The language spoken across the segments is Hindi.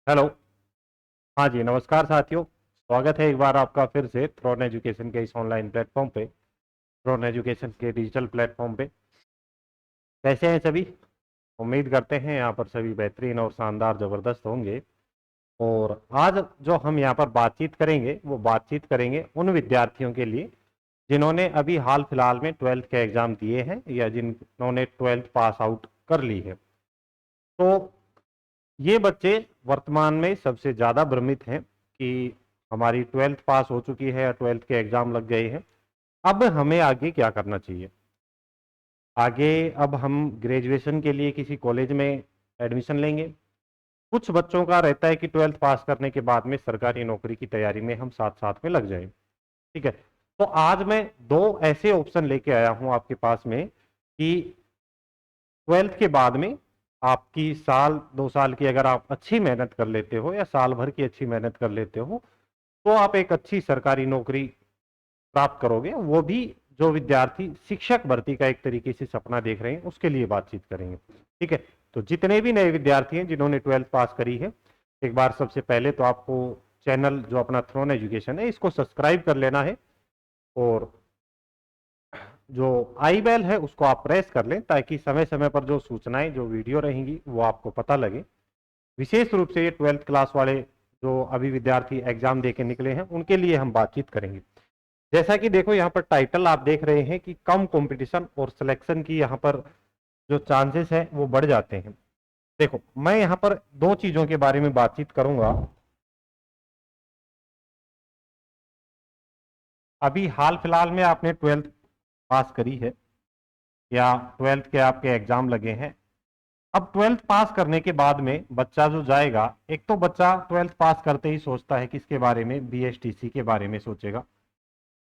हेलो। हाँ जी, नमस्कार साथियों। स्वागत है एक बार आपका फिर से थ्रोन एजुकेशन के इस ऑनलाइन प्लेटफॉर्म पे, थ्रोन एजुकेशन के डिजिटल प्लेटफॉर्म पे। कैसे हैं सभी? उम्मीद करते हैं यहाँ पर सभी बेहतरीन और शानदार ज़बरदस्त होंगे। और आज जो हम यहाँ पर बातचीत करेंगे वो बातचीत करेंगे उन विद्यार्थियों के लिए जिन्होंने अभी हाल फिलहाल में ट्वेल्थ के एग्ज़ाम दिए हैं या जिन्होंने ट्वेल्थ पास आउट कर ली है। तो ये बच्चे वर्तमान में सबसे ज़्यादा भ्रमित हैं कि हमारी ट्वेल्थ पास हो चुकी है या ट्वेल्थ के एग्ज़ाम लग गए हैं, अब हमें आगे क्या करना चाहिए। आगे अब हम ग्रेजुएशन के लिए किसी कॉलेज में एडमिशन लेंगे। कुछ बच्चों का रहता है कि ट्वेल्थ पास करने के बाद में सरकारी नौकरी की तैयारी में हम साथ साथ में लग जाएं। ठीक है। तो आज मैं दो ऐसे ऑप्शन लेके आया हूं आपके पास में कि ट्वेल्थ के बाद में आपकी साल 2 साल की अगर आप अच्छी मेहनत कर लेते हो या साल भर की अच्छी मेहनत कर लेते हो तो आप एक अच्छी सरकारी नौकरी प्राप्त करोगे। वो भी जो विद्यार्थी शिक्षक भर्ती का एक तरीके से सपना देख रहे हैं उसके लिए बातचीत करेंगे। ठीक है। तो जितने भी नए विद्यार्थी हैं जिन्होंने ट्वेल्थ पास करी है, एक बार सबसे पहले तो आपको चैनल जो अपना थ्रोन एजुकेशन है इसको सब्सक्राइब कर लेना है और जो आई बेल है उसको आप प्रेस कर लें ताकि समय समय पर जो सूचनाएं जो वीडियो रहेंगी वो आपको पता लगे। विशेष रूप से ये ट्वेल्थ क्लास वाले जो अभी विद्यार्थी एग्जाम दे के निकले हैं उनके लिए हम बातचीत करेंगे। जैसा कि देखो यहाँ पर टाइटल आप देख रहे हैं कि कम कंपटीशन और सिलेक्शन की यहाँ पर जो चांसेस है वो बढ़ जाते हैं। देखो मैं यहाँ पर दो चीजों के बारे में बातचीत करूंगा। अभी हाल फिलहाल में आपने ट्वेल्थ पास करी है या ट्वेल्थ के आपके एग्जाम लगे हैं। अब ट्वेल्थ पास करने के बाद में बच्चा जो जाएगा, एक तो बच्चा ट्वेल्थ पास करते ही सोचता है किसके बारे में, बीएसटीसी के बारे में सोचेगा।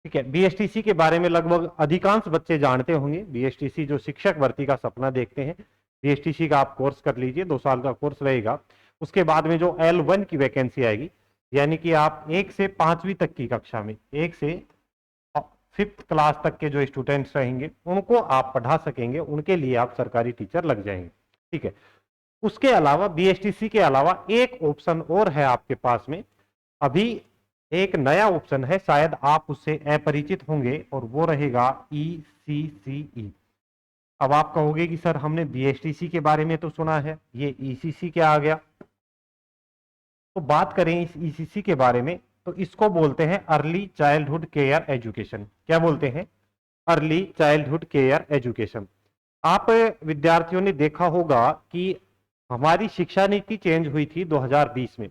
ठीक है। बीएसटीसी के बारे में लगभग अधिकांश बच्चे जानते होंगे। बीएसटीसी जो शिक्षक भर्ती का सपना देखते हैं, बीएसटीसी का आप कोर्स कर लीजिए, 2 साल का कोर्स रहेगा। उसके बाद में जो L1 की वैकेंसी आएगी, यानी कि आप 1 से 5वीं तक की कक्षा में, 1 से 5th क्लास तक के जो स्टूडेंट्स रहेंगे उनको आप पढ़ा सकेंगे, उनके लिए आप सरकारी टीचर लग जाएंगे। ठीक है। उसके अलावा बीएसटीसी के अलावा एक ऑप्शन और है आपके पास में। अभी एक नया ऑप्शन है, शायद आप उससे अपरिचित होंगे और वो रहेगा ईसीसीई। अब आप कहोगे कि सर हमने बीएसटीसी के बारे में तो सुना है, ये ईसीसी क्या आ गया। तो बात करें इस ईसीसी के बारे में तो इसको बोलते हैं अर्ली चाइल्डहुड केयर एजुकेशन। क्या बोलते हैं? Early childhood care education. आप विद्यार्थियों ने देखा होगा कि हमारी शिक्षा नीति चेंज हुई थी 2020 में।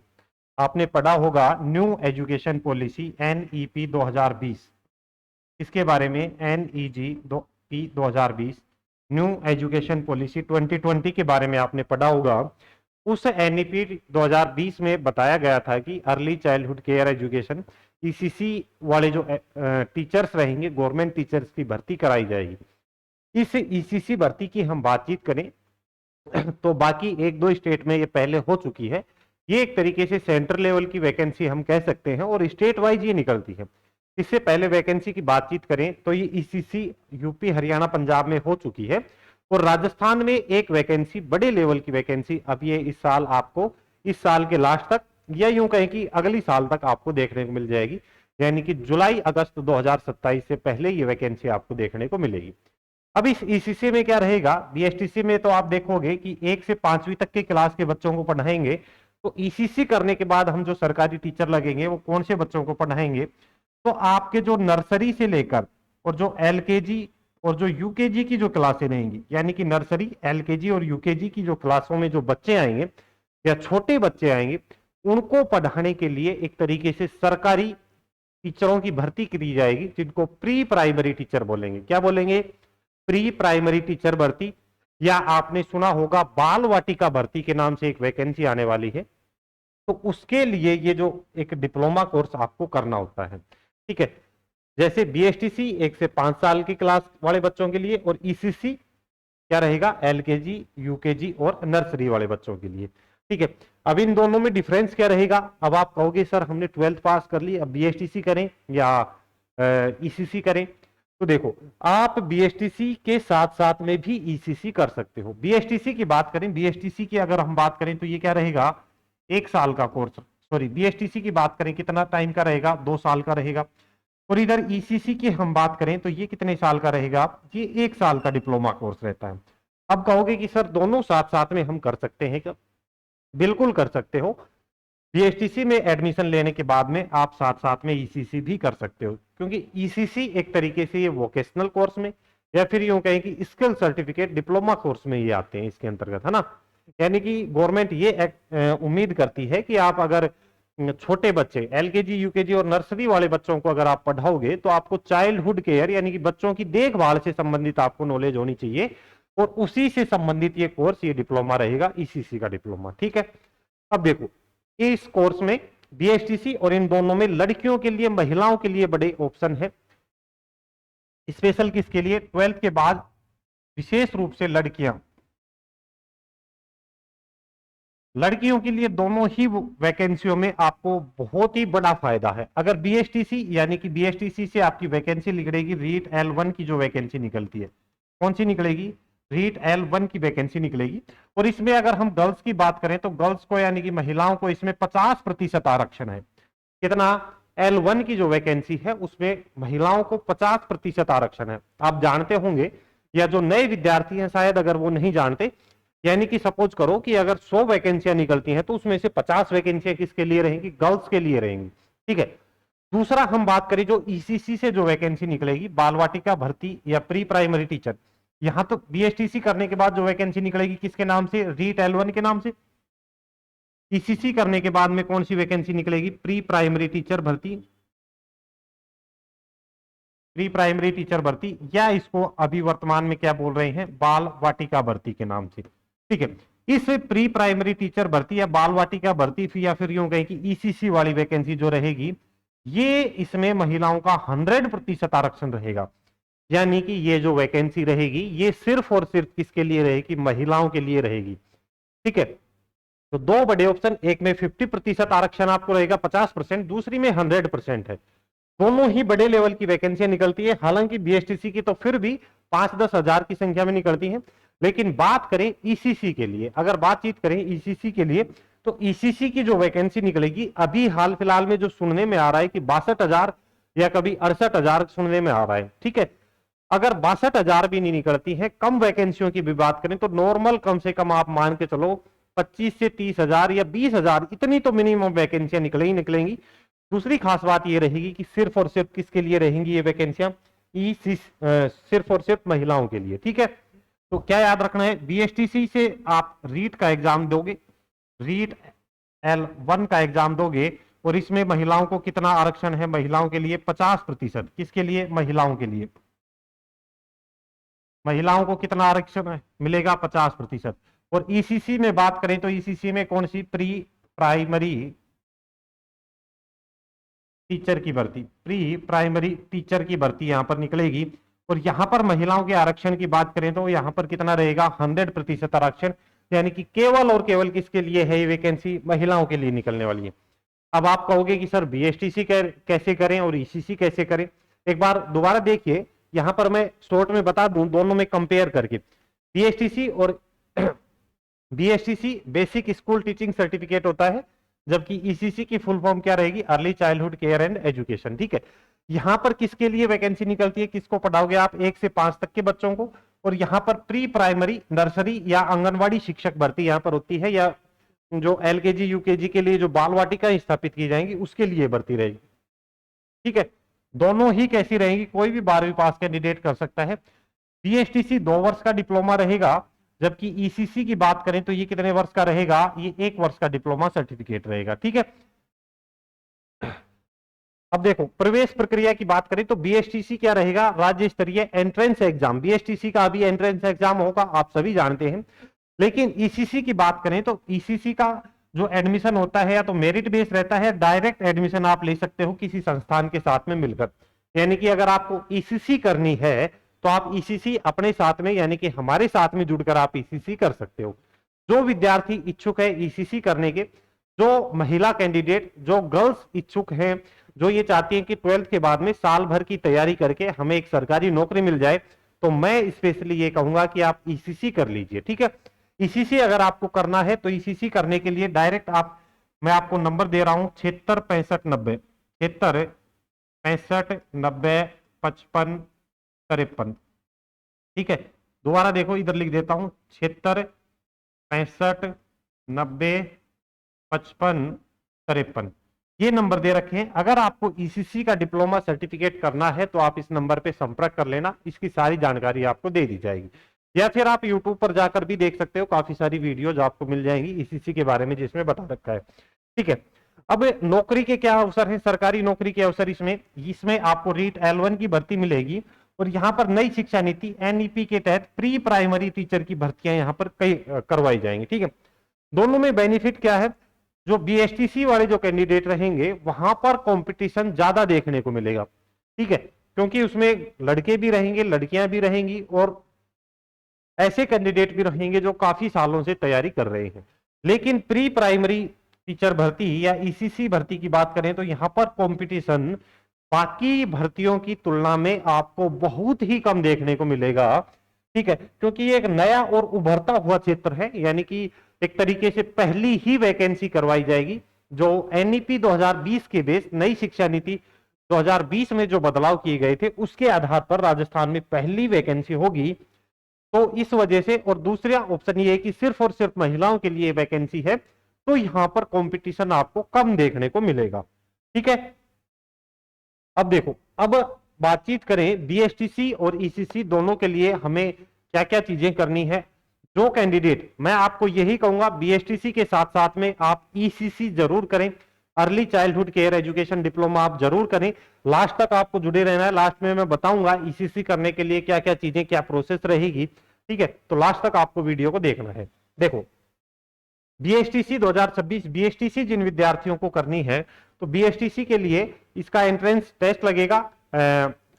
आपने पढ़ा होगा न्यू एजुकेशन पॉलिसी एनईपी 2020। इसके बारे में एनईजी पी 2020, न्यू एजुकेशन पॉलिसी 2020 के बारे में आपने पढ़ा होगा। उस एनईपी 2020 में बताया गया था कि early childhood care education ECC वाले जो टीचर्स रहेंगे, गवर्नमेंट टीचर्स की भर्ती कराई जाएगी। इस ईसीसी भर्ती की हम बातचीत करें तो बाकी एक दो स्टेट में ये पहले हो चुकी है। ये एक तरीके से सेंट्रल लेवल की वैकेंसी हम कह सकते हैं और स्टेट वाइज ये निकलती है। इससे पहले वैकेंसी की बातचीत करें तो ये ईसीसी यूपी हरियाणा पंजाब में हो चुकी है और राजस्थान में एक वैकेंसी, बड़े लेवल की वैकेंसी अब ये इस साल आपको, इस साल के लास्ट तक या यूं कहें कि अगली साल तक आपको देखने को मिल जाएगी। यानी कि जुलाई अगस्त 2027 से पहले ये वैकेंसी आपको देखने को मिलेगी। अब इस ईसीसी में क्या रहेगा, बीएसटीसी में तो आप देखोगे कि 1 से 5वीं तक के क्लास के बच्चों को पढ़ाएंगे। तो ईसीसी करने के बाद हम जो सरकारी टीचर लगेंगे वो कौन से बच्चों को पढ़ाएंगे? तो आपके जो नर्सरी से लेकर और जो एलकेजी और जो यूकेजी की जो क्लासें रहेंगी, यानी कि नर्सरी, एलकेजी और यूकेजी की जो क्लासों में जो बच्चे आएंगे या छोटे बच्चे आएंगे उनको पढ़ाने के लिए एक तरीके से सरकारी टीचरों की भर्ती की जाएगी, जिनको प्री प्राइमरी टीचर बोलेंगे। क्या बोलेंगे? प्री प्राइमरी टीचर भर्ती। या आपने सुना होगा बाल वाटिका भर्ती के नाम से एक वैकेंसी आने वाली है। तो उसके लिए ये जो एक डिप्लोमा कोर्स आपको करना होता है। ठीक है। जैसे बीएसटीसी 1 से 5 साल की क्लास वाले बच्चों के लिए और ईसीसी क्या रहेगा, एलकेजी यूकेजी और नर्सरी वाले बच्चों के लिए। ठीक है। अब इन दोनों में डिफरेंस क्या रहेगा? अब आप कहोगे सर हमने ट्वेल्थ पास कर ली, अब बीएसटीसी करें या ईसीसी करें? तो देखो, आप बीएसटीसी के साथ साथ में भी ईसीसी कर सकते हो। बीएसटीसी की बात करें, बीएसटीसी की अगर हम बात करें तो ये क्या रहेगा, 1 साल का कोर्स, सॉरी बीएसटीसी की बात करें कितना टाइम का रहेगा, 2 साल का रहेगा। और इधर ईसीसी की हम बात करें तो ये कितने साल का रहेगा, ये 1 साल का डिप्लोमा कोर्स रहता है। अब कहोगे कि सर दोनों साथ साथ में हम कर सकते हैं क्या? बिल्कुल कर सकते हो। बीएसटीसी में एडमिशन लेने के बाद में आप साथ साथ में ईसीसी भी कर सकते हो, क्योंकि ईसीसी एक तरीके से ये वोकेशनल कोर्स में या फिर यूं कहें कि स्किल सर्टिफिकेट डिप्लोमा कोर्स में ये आते हैं इसके अंतर्गत, है ना। यानी कि गवर्नमेंट ये उम्मीद करती है कि आप अगर छोटे बच्चे एलकेजी यूकेजी और नर्सरी वाले बच्चों को अगर आप पढ़ाओगे तो आपको चाइल्डहुड केयर यानी कि बच्चों की देखभाल से संबंधित आपको नॉलेज होनी चाहिए, और उसी से संबंधित ये कोर्स, ये डिप्लोमा रहेगा ईसीसी का डिप्लोमा, ठीक है। अब देखो इस कोर्स में बीएसटीसी और इन दोनों में लड़कियों के लिए, महिलाओं के लिए बड़े ऑप्शन है। स्पेशल किसके लिए, 12th के बाद विशेष रूप से लड़कियों के लिए दोनों ही वैकेंसियों में आपको बहुत ही बड़ा फायदा है। अगर बीएसटीसी यानी कि बीएसटीसी से आपकी वैकेंसी निकलेगी, रीट L1 की जो वैकेंसी निकलती है, कौन सी निकलेगी, रीट L1 की वैकेंसी निकलेगी। और इसमें अगर हम गर्ल्स की बात करें तो गर्ल्स को यानी कि महिलाओं को इसमें 50% आरक्षण है। कितना, L1 की जो वैकेंसी है उसमें महिलाओं को 50% आरक्षण है। आप जानते होंगे, या जो नए विद्यार्थी हैं शायद अगर वो नहीं जानते, यानी कि सपोज करो कि अगर 100 वैकेंसियां निकलती हैं तो उसमें से 50 वैकेंसियां किसके लिए रहेंगी, गर्ल्स के लिए रहेंगी, ठीक है। दूसरा हम बात करें जो ईसीसी से जो वैकेंसी निकलेगी, बाल वाटिका भर्ती या प्री प्राइमरी टीचर, यहां तो बीएसटीसी करने के बाद जो वैकेंसी निकलेगी किसके नाम से, रीट L1 के नाम से। ईसीसी करने के बाद में कौन सी वैकेंसी निकलेगी, प्री प्राइमरी टीचर भर्ती, प्री प्राइमरी टीचर भर्ती, या इसको अभी वर्तमान में क्या बोल रहे हैं, बाल वाटिका भर्ती के नाम से, ठीक है। इस प्री प्राइमरी टीचर भर्ती या बाल वाटिका भर्ती या फिर यूं कहें कि ईसीसी वाली वैकेंसी जो रहेगी, ये इसमें महिलाओं का 100% आरक्षण रहेगा। यानी कि ये जो वैकेंसी रहेगी ये सिर्फ और सिर्फ किसके लिए रहेगी, महिलाओं के लिए रहेगी, ठीक है। तो दो बड़े ऑप्शन, एक में 50% आरक्षण आपको रहेगा 50%, दूसरी में 100% है। दोनों ही बड़े लेवल की वैकेंसियां निकलती है। हालांकि बीएसटीसी की तो फिर भी 5-10 हजार की संख्या में निकलती है, लेकिन बात करें ईसीसी के लिए, अगर बातचीत करें ईसीसी के लिए, तो ईसीसी की जो वैकेंसी निकलेगी अभी हाल फिलहाल में जो सुनने में आ रहा है कि 62,000 या कभी 68,000 सुनने में आ रहा है, ठीक है। अगर 62,000 भी नहीं निकलती है, कम वैकेंसियों की भी बात करें तो नॉर्मल कम से कम आप मान के चलो 25 से 30,000 या 20,000, इतनी तो मिनिमम वैकेंसियां निकलेंगी। दूसरी खास बात ये रहेगी कि सिर्फ और सिर्फ किसके लिए रहेंगी ये वैकेंसियां, सिर्फ और सिर्फ महिलाओं के लिए, ठीक है। तो क्या याद रखना है, बीएसटीसी से आप रीट का एग्जाम दोगे, रीट L1 का एग्जाम दोगे, और इसमें महिलाओं को कितना आरक्षण है, महिलाओं के लिए 50%, किसके लिए, महिलाओं के लिए, महिलाओं को कितना आरक्षण मिलेगा, 50%। और ईसीसी में बात करें तो ईसीसी में कौन सी, प्री प्राइमरी टीचर की भर्ती, प्री प्राइमरी टीचर की भर्ती यहां पर निकलेगी। और यहां पर महिलाओं के आरक्षण की बात करें तो यहां पर कितना रहेगा, 100% आरक्षण, यानी कि केवल और केवल किसके लिए है ये वैकेंसी, महिलाओं के लिए निकलने वाली है। अब आप कहोगे कि सर बीएसटीसी कैसे करें और ईसीसी कैसे करें, एक बार दोबारा देखिए, यहां पर मैं शॉर्ट में बता दूं दोनों में कंपेयर करके। बीएसटीसी और BSTC basic school teaching certificate होता है, जबकि ईसीसी की फुल फॉर्म क्या रहेगी, early childhood care and education, ठीक है। यहां पर किसके लिए वैकेंसी निकलती है, किसको पढ़ाओगे आप, 1 से 5 तक के बच्चों को। और यहां पर प्री प्राइमरी, नर्सरी या आंगनवाड़ी शिक्षक भर्ती यहां पर होती है, या जो एलकेजी यूकेजी के लिए जो बाल वाटिका स्थापित की जाएंगी उसके लिए भर्ती रहेगी, ठीक है। दोनों ही कैसी रहेंगी, कोई भी 12वीं पास कैंडिडेट कर सकता है। बीएसटीसी 2 वर्ष का डिप्लोमा रहेगा, जबकि ईसीसी की बात करें तो ये कितने वर्ष का रहेगा, ये 1 वर्ष का डिप्लोमा सर्टिफिकेट रहेगा, ठीक है। अब देखो प्रवेश प्रक्रिया की बात करें तो बीएसटीसी क्या रहेगा, राज्य स्तरीय एंट्रेंस एग्जाम, बीएसटीसी का अभी एंट्रेंस एग्जाम होगा, आप सभी जानते हैं। लेकिन ईसीसी की बात करें तो ईसीसी का जो एडमिशन होता है या तो मेरिट बेस रहता है, डायरेक्ट एडमिशन आप ले सकते हो किसी संस्थान के साथ में मिलकर। यानी कि अगर आपको ईसीसी करनी है तो आप ईसीसी अपने साथ में यानी कि हमारे साथ में जुड़कर आप ईसीसी कर सकते हो। जो विद्यार्थी इच्छुक है ईसीसी करने के, जो महिला कैंडिडेट, जो गर्ल्स इच्छुक हैं, जो ये चाहती हैं कि 12th के बाद में साल भर की तैयारी करके हमें एक सरकारी नौकरी मिल जाए, तो मैं स्पेशली ये कहूंगा कि आप ईसीसी कर लीजिए, ठीक है। ईसीसी अगर आपको करना है तो ईसीसी करने के लिए डायरेक्ट आप मैं आपको नंबर दे रहा हूं 76 65 90, 76 65 90 55 53। ठीक है, दोबारा देखो इधर लिख देता हूं 76 65 90 55 53, ये नंबर दे रखे हैं। अगर आपको ईसीसी का डिप्लोमा सर्टिफिकेट करना है तो आप इस नंबर पे संपर्क कर लेना, इसकी सारी जानकारी आपको दे दी जाएगी। या फिर आप यूट्यूब पर जाकर भी देख सकते हो, काफी सारी वीडियोज आपको मिल जाएंगी ईसीसी के बारे में जिसमें बता रखा है। ठीक है, अब नौकरी के क्या अवसर हैं, सरकारी नौकरी के अवसर इसमें इसमें आपको रीट L1 की भर्ती मिलेगी, और यहाँ पर नई शिक्षा नीति NEP के तहत प्री प्राइमरी टीचर की भर्तियां यहाँ पर कई करवाई जाएंगी। ठीक है, दोनों में बेनिफिट क्या है, जो BSTC वाले जो कैंडिडेट रहेंगे वहां पर कंपटीशन ज्यादा देखने को मिलेगा। ठीक है, क्योंकि उसमें लड़के भी रहेंगे, लड़कियां भी रहेंगी, और ऐसे कैंडिडेट भी रहेंगे जो काफी सालों से तैयारी कर रहे हैं। लेकिन प्री प्राइमरी टीचर भर्ती या ECC भर्ती की बात करें तो यहां पर कंपटीशन बाकी भर्तियों की तुलना में आपको बहुत ही कम देखने को मिलेगा। ठीक है, क्योंकि ये एक नया और उभरता हुआ क्षेत्र है, यानी कि एक तरीके से पहली ही वैकेंसी करवाई जाएगी। जो NEP 2020 के बेस नई शिक्षा नीति 2020 में जो बदलाव किए गए थे उसके आधार पर राजस्थान में पहली वैकेंसी होगी। तो इस वजह से, और दूसरा ऑप्शन ये है कि सिर्फ और सिर्फ महिलाओं के लिए वैकेंसी है, तो यहां पर कंपटीशन आपको कम देखने को मिलेगा। ठीक है, अब देखो, अब बातचीत करें BSTC और ECC दोनों के लिए हमें क्या क्या चीजें करनी है। जो कैंडिडेट, मैं आपको यही कहूंगा BSTC के साथ साथ में आप ECC जरूर करें, early childhood care education diploma आप जरूर करें। लास्ट तक आपको जुड़े रहना है, लास्ट में मैं बताऊंगा ECC करने के लिए क्या क्या चीजें, क्या प्रोसेस रहेगी। ठीक है, तो लास्ट तक आपको वीडियो को देखना है। देखो, BSTC 2026 BSTC जिन विद्यार्थियों को करनी है, तो BSTC के लिए इसका एंट्रेंस टेस्ट लगेगा।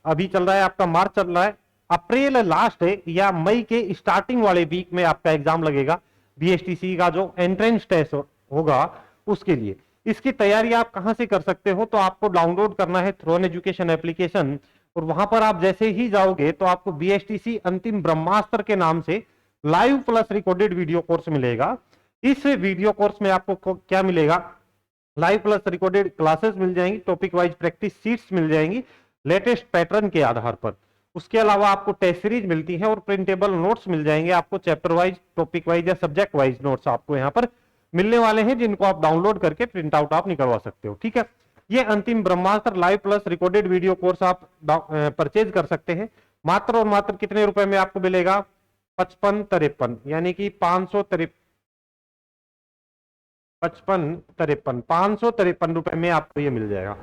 अभी चल रहा है आपका, मार्च चल रहा है, अप्रैल लास्ट है या मई के स्टार्टिंग वाले वीक में आपका एग्जाम लगेगा BSTC का जो एंट्रेंस टेस्ट होगा उसके लिए। इसकी तैयारी आप कहां से कर सकते हो, तो आपको डाउनलोड करना है थ्रोन एजुकेशन एप्लीकेशन, और वहां पर आप जैसे ही जाओगे तो आपको BSTC अंतिम ब्रह्मास्त्र के नाम से live plus recorded video course मिलेगा। इस वीडियो कोर्स में आपको क्या मिलेगा, लाइव प्लस रिकॉर्डेड क्लासेस मिल जाएंगी, टॉपिक वाइज प्रैक्टिस सीट्स मिल जाएंगी लेटेस्ट पैटर्न के आधार पर। उसके अलावा आपको टेस्ट सीरीज मिलती है और प्रिंटेबल नोट्स मिल जाएंगे आपको, चैप्टर वाइज, टॉपिक वाइज या सब्जेक्ट वाइज नोट्स आपको यहाँ पर मिलने वाले हैं, जिनको आप डाउनलोड करके प्रिंट आउट आप निकलवा सकते हो। ठीक है, ये अंतिम Brahmastra live plus recorded video course आप परचेज कर सकते हैं। मात्र और मात्र कितने रुपए में आपको मिलेगा, 55-53, यानी कि 553 रुपए में आपको ये मिल जाएगा।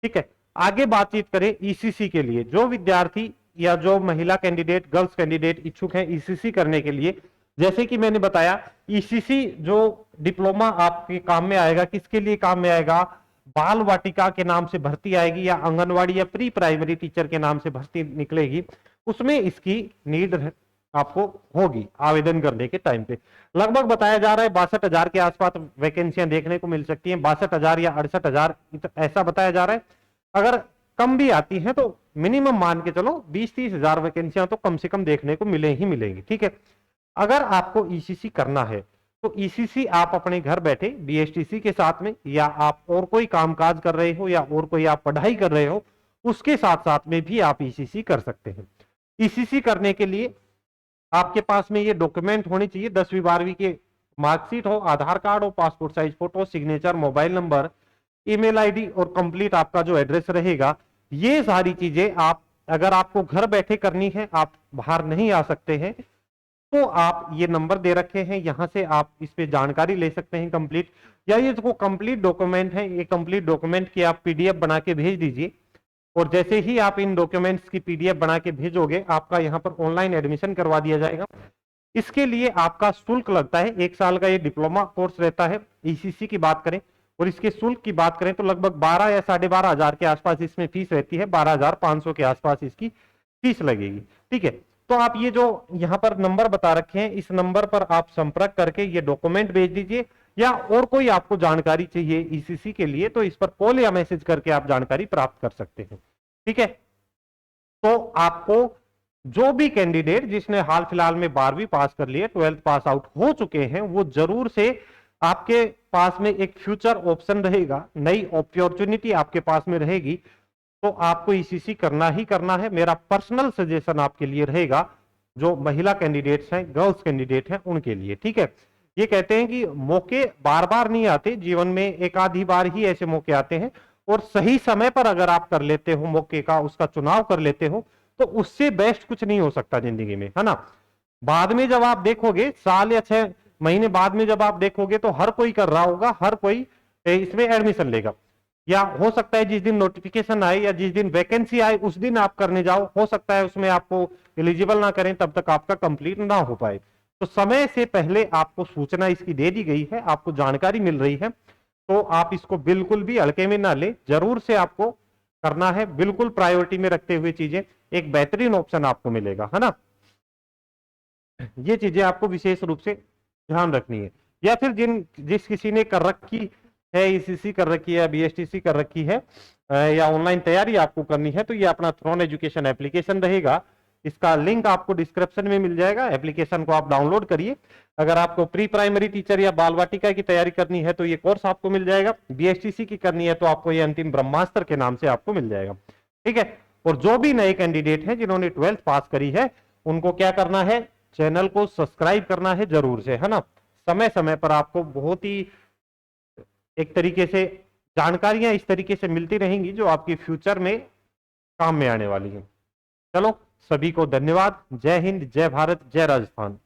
ठीक है, आगे बातचीत करें ECC के लिए। जो विद्यार्थी या जो महिला कैंडिडेट, गर्ल्स कैंडिडेट इच्छुक हैं ECC करने के लिए, जैसे कि मैंने बताया, ECC जो डिप्लोमा आपके काम में आएगा, किसके लिए काम में आएगा, बाल वाटिका के नाम से भर्ती आएगी या आंगनवाड़ी या प्री प्राइमरी टीचर के नाम से भर्ती निकलेगी, उसमें इसकी नीड आपको होगी आवेदन करने के टाइम पे। लगभग बताया जा रहा है 62,000 के आसपास वैकेंसियां देखने को मिल सकती हैं, 62,000 या 68,000 ऐसा बताया जा रहा है। अगर कम भी आती हैं तो मिनिमम मान के चलो 20-30 हजार वैकेंसियां तो कम से कम देखने को मिले ही मिलेंगी। ठीक है, अगर आपको ECC करना है तो ECC आप अपने घर बैठे BSTC के साथ में, या आप और कोई कामकाज कर रहे हो या और कोई आप पढ़ाई कर रहे हो, उसके साथ साथ में भी आप ECC कर सकते हैं। ECC करने के लिए आपके पास में ये डॉक्यूमेंट होने चाहिए, 10वीं 12वीं के मार्कशीट हो, आधार कार्ड हो, passport size photo, signature, mobile number, email ID और कंप्लीट आपका जो एड्रेस रहेगा। ये सारी चीजें आप, अगर आपको घर बैठे करनी है, आप बाहर नहीं आ सकते हैं, तो आप ये नंबर दे रखे हैं, यहां से आप इस पे जानकारी ले सकते हैं कंप्लीट, या ये जो कंप्लीट डॉक्यूमेंट है, ये कंप्लीट डॉक्यूमेंट की आप PDF बना के भेज दीजिए। और जैसे ही आप इन डॉक्यूमेंट्स की PDF बना के भेजोगे, आपका यहाँ पर ऑनलाइन एडमिशन करवा दिया जाएगा। इसके लिए आपका शुल्क लगता है, 1 साल का ये डिप्लोमा कोर्स रहता है ECC की बात करें, और इसके शुल्क की बात करें तो लगभग 12 या 12,500 के आसपास इसमें फीस रहती है, 12,500 के आसपास इसकी फीस लगेगी। ठीक है, तो आप ये जो यहाँ पर नंबर बता रखे हैं, इस नंबर पर आप संपर्क करके ये डॉक्यूमेंट भेज दीजिए, या और कोई आपको जानकारी चाहिए ECC के लिए तो इस पर कॉल या मैसेज करके आप जानकारी प्राप्त कर सकते हैं। ठीक है, तो आपको जो भी कैंडिडेट जिसने हाल फिलहाल में 12वीं पास कर लिए, 12th पास आउट हो चुके हैं, वो जरूर से आपके पास में एक फ्यूचर ऑप्शन रहेगा, नई अपॉर्चुनिटी आपके पास में रहेगी, तो आपको ईसीसी करना ही करना है। मेरा पर्सनल सजेशन आपके लिए रहेगा, जो महिला कैंडिडेट्स हैं, गर्ल्स कैंडिडेट हैं, उनके लिए। ठीक है, ये कहते हैं कि मौके बार बार नहीं आते जीवन में, एक आधी बार ही ऐसे मौके आते हैं, और सही समय पर अगर आप कर लेते हो मौके का, उसका चुनाव कर लेते हो, तो उससे बेस्ट कुछ नहीं हो सकता जिंदगी में, है ना। बाद में जब आप देखोगे, साल या 6 महीने बाद में जब आप देखोगे, तो हर कोई कर रहा होगा, हर कोई इसमें एडमिशन लेगा, या हो सकता है जिस दिन नोटिफिकेशन आए या जिस दिन वैकेंसी आए उस दिन आप करने जाओ, हो सकता है उसमें आपको एलिजिबल ना करें, तब तक आपका कंप्लीट ना हो पाए। तो समय से पहले आपको सूचना इसकी दे दी गई है, आपको जानकारी मिल रही है, तो आप इसको बिल्कुल भी हल्के में ना ले, जरूर से आपको करना है, बिल्कुल प्रायोरिटी में रखते हुए चीजें, एक बेहतरीन ऑप्शन आपको मिलेगा, है ना। ये चीजें आपको विशेष रूप से ध्यान रखनी है। या फिर जिस किसी ने कर रखी है, ईसीसी कर रखी है, बीएसटीसी कर रखी है, या ऑनलाइन तैयारी आपको करनी है, तो ये अपना थ्रॉन एजुकेशन एप्लीकेशन रहेगा, इसका लिंक आपको डिस्क्रिप्शन में मिल जाएगा, एप्लीकेशन को आप डाउनलोड करिए। अगर आपको प्री प्राइमरी टीचर या बाल वाटिका की तैयारी करनी है तो ये कोर्स आपको मिल जाएगा, बीएसटीसी की करनी है तो आपको ये अंतिम ब्रह्मास्त्र के नाम से आपको मिल जाएगा। ठीक है, और जो भी नए कैंडिडेट हैं जिन्होंने 12th पास करी है, उनको क्या करना है, चैनल को सब्सक्राइब करना है जरूर से, है ना। समय समय पर आपको बहुत ही एक तरीके से जानकारियां इस तरीके से मिलती रहेंगी जो आपकी फ्यूचर में काम में आने वाली है। चलो, सभी को धन्यवाद। जय हिंद, जय भारत, जय राजस्थान।